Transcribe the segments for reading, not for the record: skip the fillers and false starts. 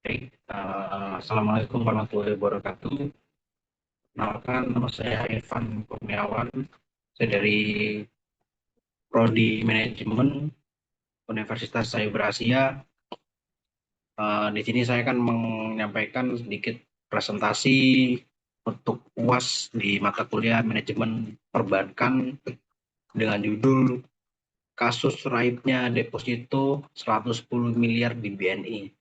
Baik, Assalamualaikum warahmatullahi wabarakatuh. Perkenalkan, nama saya Irfan Kurniawan. Saya dari Prodi Manajemen Universitas Cyber Asia. Di sini saya akan menyampaikan sedikit presentasi untuk UAS di mata kuliah Manajemen Perbankan dengan judul Kasus Raibnya Deposito 110 miliar di BNI.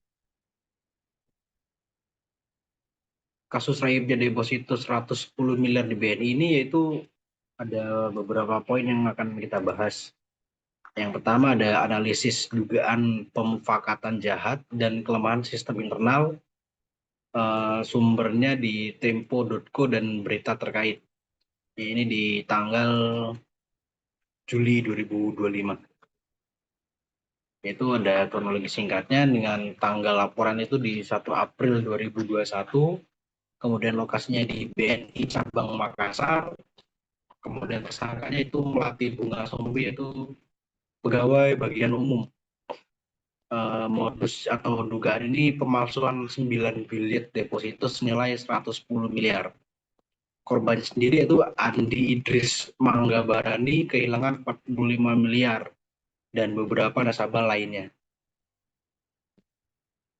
Kasus raibnya deposito 110 miliar di BNI ini yaitu ada beberapa poin yang akan kita bahas. Yang pertama ada analisis dugaan pemufakatan jahat dan kelemahan sistem internal. Sumbernya di tempo.co dan berita terkait. Ini di tanggal Juli 2025. Itu ada kronologi singkatnya dengan tanggal laporan itu di 1 April 2021. Kemudian lokasinya di BNI Cabang Makassar. Kemudian tersangkanya itu Melati Bunga Sombi, yaitu pegawai bagian umum. Modus atau dugaan ini pemalsuan 9 bilet deposito senilai 110 miliar. Korban sendiri itu Andi Idris Manggabarani kehilangan 45 miliar dan beberapa nasabah lainnya.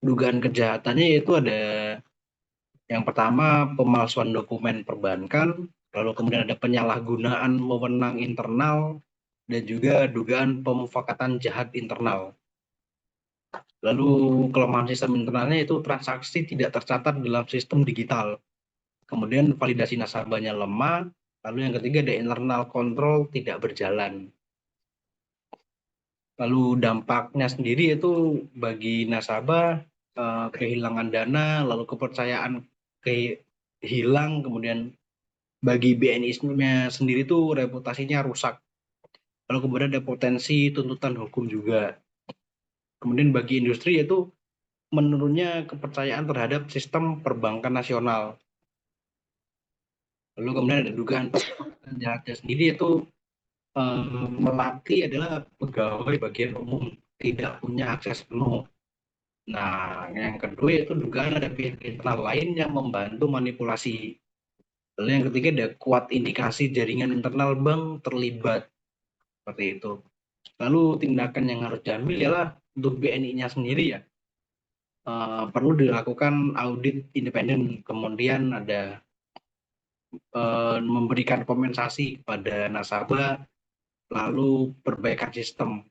Dugaan kejahatannya itu ada yang pertama pemalsuan dokumen perbankan, lalu kemudian ada penyalahgunaan wewenang internal, dan juga dugaan pemufakatan jahat internal. Lalu kelemahan sistem internalnya itu transaksi tidak tercatat dalam sistem digital. Kemudian validasi nasabahnya lemah. Lalu yang ketiga ada internal control tidak berjalan. Lalu dampaknya sendiri itu bagi nasabah kehilangan dana, lalu kepercayaan hilang, kemudian bagi BNI-nya sendiri itu reputasinya rusak. Lalu kemudian ada potensi tuntutan hukum juga. Kemudian bagi industri itu menurunnya kepercayaan terhadap sistem perbankan nasional. Lalu kemudian ada dugaan jahatnya sendiri itu Melati adalah pegawai bagian umum, tidak punya akses penuh. Nah, yang kedua itu dugaan ada pihak internal lain yang membantu manipulasi. Lalu yang ketiga ada kuat indikasi jaringan internal bank terlibat, seperti itu. Lalu tindakan yang harus diambil ialah untuk BNI-nya sendiri ya, perlu dilakukan audit independen, kemudian ada memberikan kompensasi kepada nasabah, lalu perbaikan sistem.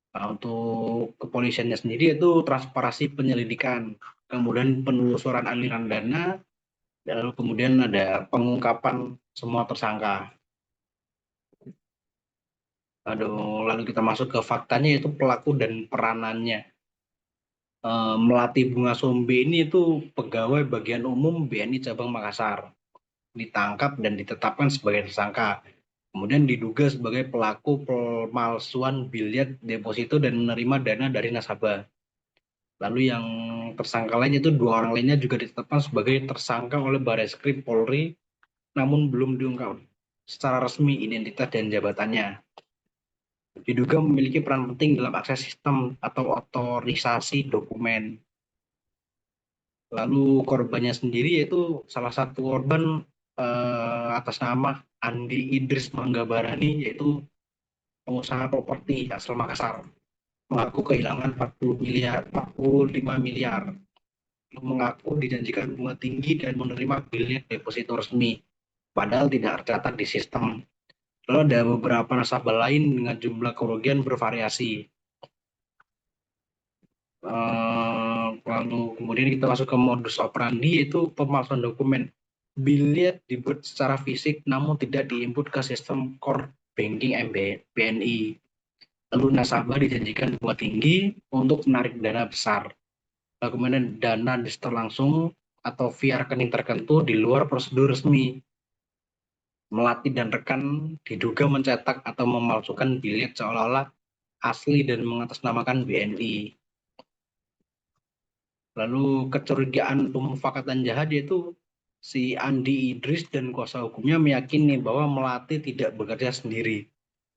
Nah, untuk kepolisiannya sendiri itu transparansi penyelidikan, kemudian penelusuran aliran dana, lalu kemudian ada pengungkapan semua tersangka. Lalu kita masuk ke faktanya, yaitu pelaku dan peranannya. Melati Bunga Sombe ini itu pegawai bagian umum BNI Cabang Makassar, ditangkap dan ditetapkan sebagai tersangka. Kemudian diduga sebagai pelaku pemalsuan bilet deposito dan menerima dana dari nasabah. Lalu yang tersangka lain itu dua orang lainnya juga ditetapkan sebagai tersangka oleh Bareskrim Polri, namun belum diungkap secara resmi identitas dan jabatannya. Diduga memiliki peran penting dalam akses sistem atau otorisasi dokumen. Lalu korbannya sendiri yaitu salah satu korban atas nama Andi Idris Manggabarani, yaitu pengusaha properti asal Makassar, mengaku kehilangan 45 miliar. Mengaku dijanjikan bunga tinggi dan menerima bilet deposito resmi, padahal tidak tercatat di sistem. Lalu ada beberapa nasabah lain dengan jumlah kerugian bervariasi. Lalu kemudian kita masuk ke modus operandi, yaitu pemalsuan dokumen. Bilet dibuat secara fisik namun tidak diinput ke sistem core banking BNI. Lalu nasabah dijanjikan bunga tinggi untuk menarik dana besar. Lalu kemudian dana disetor langsung atau via rekening tertentu di luar prosedur resmi. Melati dan rekan diduga mencetak atau memalsukan bilet seolah-olah asli dan mengatasnamakan BNI. Lalu kecurigaan pemufakatan jahat, yaitu si Andi Idris dan kuasa hukumnya meyakini bahwa Melati tidak bekerja sendiri.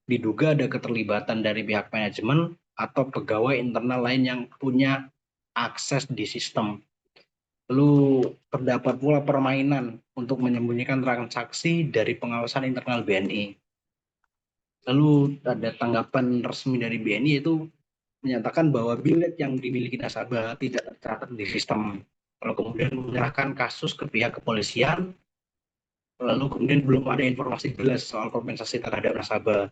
Diduga ada keterlibatan dari pihak manajemen atau pegawai internal lain yang punya akses di sistem. Lalu terdapat pula permainan untuk menyembunyikan transaksi dari pengawasan internal BNI. Lalu ada tanggapan resmi dari BNI itu menyatakan bahwa bilet yang dimiliki nasabah tidak tercatat di sistem. Lalu kemudian menyerahkan kasus ke pihak kepolisian, lalu kemudian belum ada informasi jelas soal kompensasi terhadap nasabah.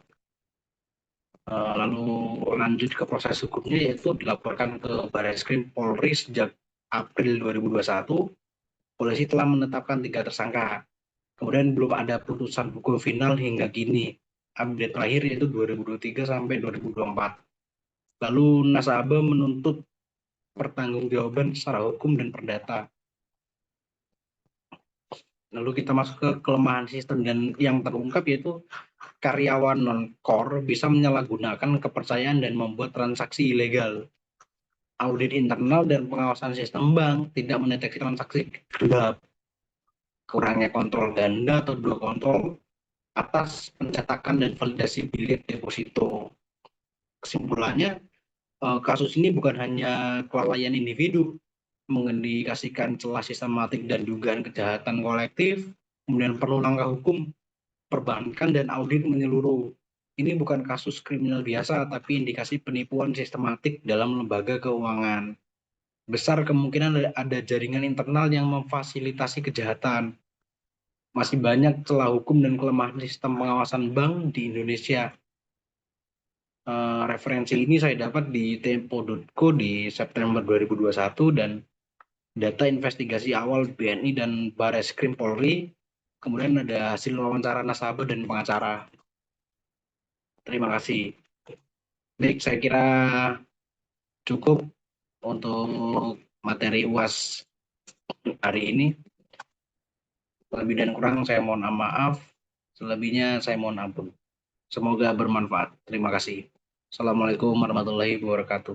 Lalu lanjut ke proses hukumnya, yaitu dilaporkan ke Barreskrim Polri sejak April 2021. Polisi telah menetapkan 3 tersangka. Kemudian belum ada putusan hukum final hingga kini. Update terakhir yaitu 2023 sampai 2024. Lalu nasabah menuntut pertanggungjawaban secara hukum dan perdata. Lalu kita masuk ke kelemahan sistem, dan yang terungkap yaitu karyawan non-core bisa menyalahgunakan kepercayaan dan membuat transaksi ilegal. Audit internal dan pengawasan sistem bank tidak mendeteksi transaksi gelap. Kurangnya kontrol ganda atau dua kontrol atas pencetakan dan validasi bilet deposito. Kesimpulannya, kasus ini bukan hanya kelalaian individu, mengindikasikan celah sistematik dan dugaan kejahatan kolektif, kemudian perlu langkah hukum, perbankan, dan audit menyeluruh. Ini bukan kasus kriminal biasa, tapi indikasi penipuan sistematik dalam lembaga keuangan. Besar kemungkinan ada jaringan internal yang memfasilitasi kejahatan. Masih banyak celah hukum dan kelemahan sistem pengawasan bank di Indonesia. Referensi ini saya dapat di tempo.co di September 2021, dan data investigasi awal BNI dan Barreskrim Polri, kemudian ada hasil wawancara nasabah dan pengacara. Terima kasih. Baik, saya kira cukup untuk materi UAS hari ini. Lebih dan kurang saya mohon maaf, selebihnya saya mohon ampun. Semoga bermanfaat. Terima kasih. Assalamualaikum warahmatullahi wabarakatuh.